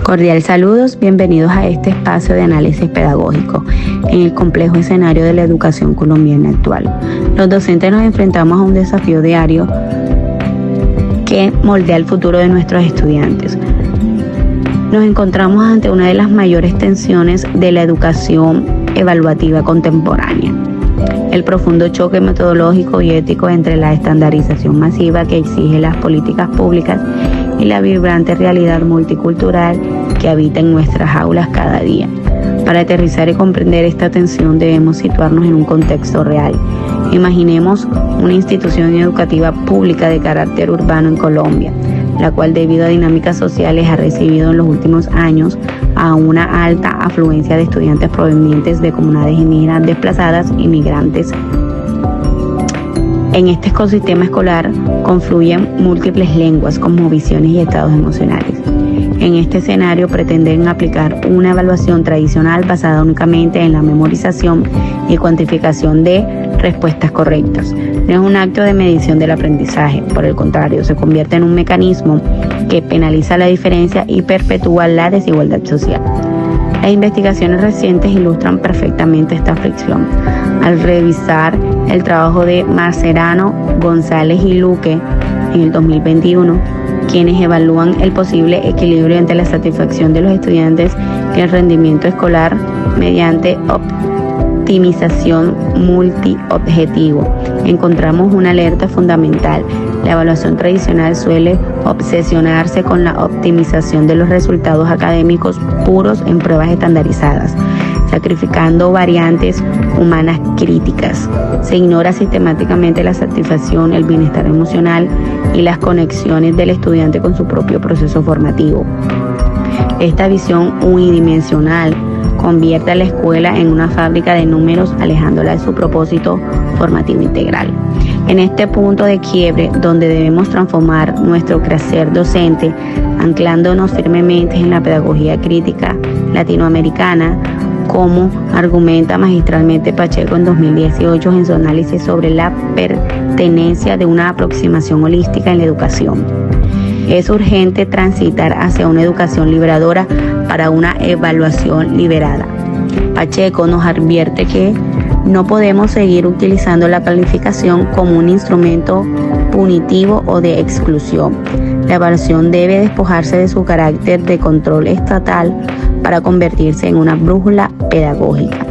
Cordial saludos, bienvenidos a este espacio de análisis pedagógico en el complejo escenario de la educación colombiana actual. Los docentes nos enfrentamos a un desafío diario que moldea el futuro de nuestros estudiantes. Nos encontramos ante una de las mayores tensiones de la educación evaluativa contemporánea. El profundo choque metodológico y ético entre la estandarización masiva que exige las políticas públicas y la vibrante realidad multicultural que habita en nuestras aulas cada día. Para aterrizar y comprender esta tensión debemos situarnos en un contexto real. Imaginemos una institución educativa pública de carácter urbano en Colombia, la cual debido a dinámicas sociales ha recibido en los últimos años a una alta afluencia de estudiantes provenientes de comunidades indígenas desplazadas y migrantes. En este ecosistema escolar confluyen múltiples lenguas, cosmovisiones y estados emocionales. En este escenario pretenden aplicar una evaluación tradicional basada únicamente en la memorización y cuantificación de respuestas correctas. No es un acto de medición del aprendizaje, por el contrario, se convierte en un mecanismo que penaliza la diferencia y perpetúa la desigualdad social. Las investigaciones recientes ilustran perfectamente esta fricción. Al revisar el trabajo de Marcerano, González y Luque en el 2021, quienes evalúan el posible equilibrio entre la satisfacción de los estudiantes y el rendimiento escolar mediante optimización multiobjetivo, encontramos una alerta fundamental. La evaluación tradicional suele obsesionarse con la optimización de los resultados académicos puros en pruebas estandarizadas, sacrificando variantes humanas críticas. Se ignora sistemáticamente la satisfacción, el bienestar emocional y las conexiones del estudiante con su propio proceso formativo. Esta visión unidimensional convierte a la escuela en una fábrica de números, alejándola de su propósito formativo integral. En este punto de quiebre, donde debemos transformar nuestro quehacer docente, anclándonos firmemente en la pedagogía crítica latinoamericana, como argumenta magistralmente Pacheco en 2018 en su análisis sobre la pertenencia de una aproximación holística en la educación. Es urgente transitar hacia una educación liberadora para una evaluación liberada. Pacheco nos advierte que no podemos seguir utilizando la calificación como un instrumento punitivo o de exclusión. La evaluación debe despojarse de su carácter de control estatal para convertirse en una brújula pedagógica.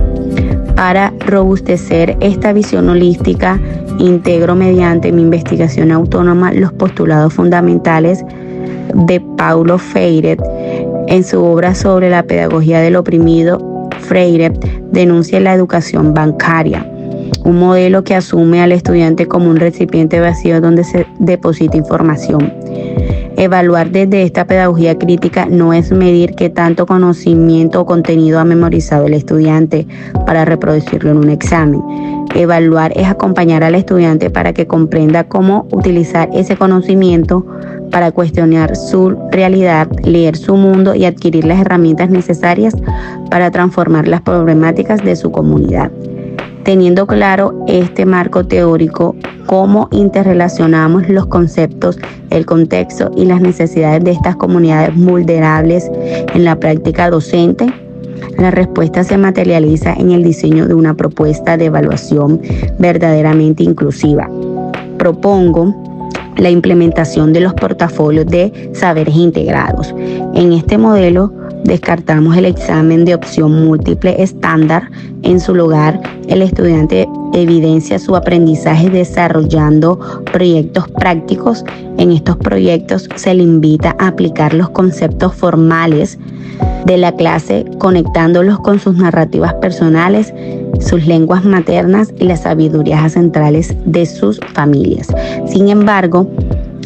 Para robustecer esta visión holística, integro mediante mi investigación autónoma los postulados fundamentales de Paulo Freire. En su obra sobre la pedagogía del oprimido, Freire denuncia la educación bancaria, un modelo que asume al estudiante como un recipiente vacío donde se deposita información. Evaluar desde esta pedagogía crítica no es medir qué tanto conocimiento o contenido ha memorizado el estudiante para reproducirlo en un examen. Evaluar es acompañar al estudiante para que comprenda cómo utilizar ese conocimiento para cuestionar su realidad, leer su mundo y adquirir las herramientas necesarias para transformar las problemáticas de su comunidad. Teniendo claro este marco teórico, cómo interrelacionamos los conceptos, el contexto y las necesidades de estas comunidades vulnerables en la práctica docente, la respuesta se materializa en el diseño de una propuesta de evaluación verdaderamente inclusiva. Propongo la implementación de los portafolios de saberes integrados. En este modelo descartamos el examen de opción múltiple estándar. En su lugar, el estudiante evidencia su aprendizaje desarrollando proyectos prácticos. En estos proyectos se le invita a aplicar los conceptos formales de la clase, conectándolos con sus narrativas personales, sus lenguas maternas y las sabidurías ancestrales de sus familias. Sin embargo,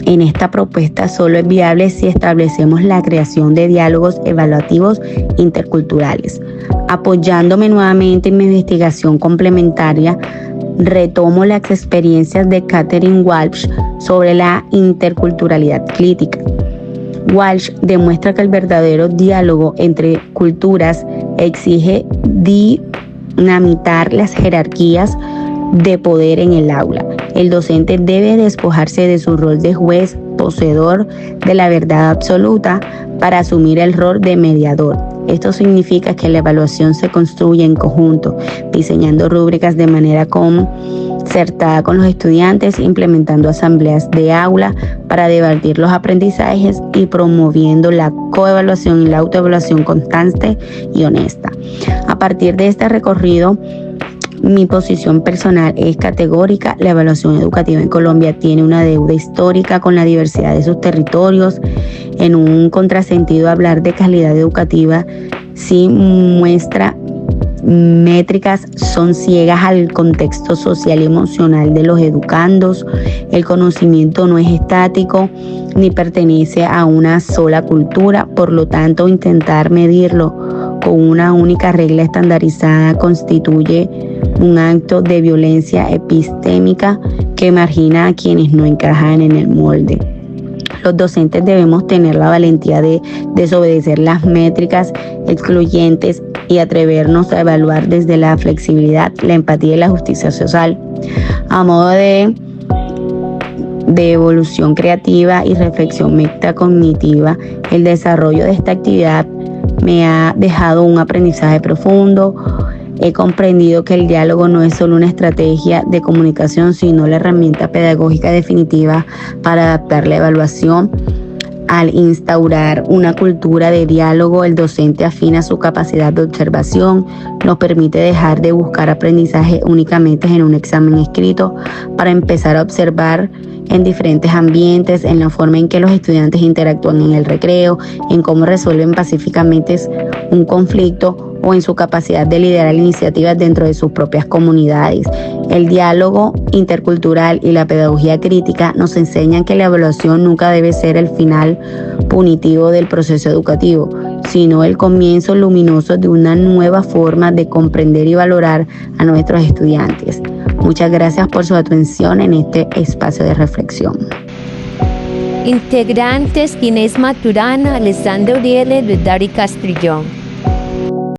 en esta propuesta solo es viable si establecemos la creación de diálogos evaluativos interculturales. Apoyándome nuevamente en mi investigación complementaria, retomo las experiencias de Catherine Walsh sobre la interculturalidad crítica. Walsh demuestra que el verdadero diálogo entre culturas exige dinamitar las jerarquías de poder en el aula. El docente debe despojarse de su rol de juez poseedor de la verdad absoluta para asumir el rol de mediador. Esto significa que la evaluación se construye en conjunto, diseñando rúbricas de manera concertada con los estudiantes, implementando asambleas de aula para debatir los aprendizajes y promoviendo la coevaluación y la autoevaluación constante y honesta. A partir de este recorrido, mi posición personal es categórica. La evaluación educativa en Colombia tiene una deuda histórica con la diversidad de sus territorios. En un contrasentido, hablar de calidad educativa si muestra métricas son ciegas al contexto social y emocional de los educandos. El conocimiento no es estático ni pertenece a una sola cultura, por lo tanto, intentar medirlo con una única regla estandarizada constituye un acto de violencia epistémica que margina a quienes no encajan en el molde. Los docentes debemos tener la valentía de desobedecer las métricas excluyentes y atrevernos a evaluar desde la flexibilidad, la empatía y la justicia social. A modo de evolución creativa y reflexión metacognitiva, el desarrollo de esta actividad me ha dejado un aprendizaje profundo. He comprendido que el diálogo no es solo una estrategia de comunicación, sino la herramienta pedagógica definitiva para adaptar la evaluación. Al instaurar una cultura de diálogo, el docente afina su capacidad de observación, nos permite dejar de buscar aprendizaje únicamente en un examen escrito para empezar a observar en diferentes ambientes, en la forma en que los estudiantes interactúan en el recreo, en cómo resuelven pacíficamente un conflicto o en su capacidad de liderar iniciativas dentro de sus propias comunidades. El diálogo intercultural y la pedagogía crítica nos enseñan que la evaluación nunca debe ser el final punitivo del proceso educativo, sino el comienzo luminoso de una nueva forma de comprender y valorar a nuestros estudiantes. Muchas gracias por su atención en este espacio de reflexión. Integrantes Inés Maturana, Alessandra Uriele, Dari Castrillón.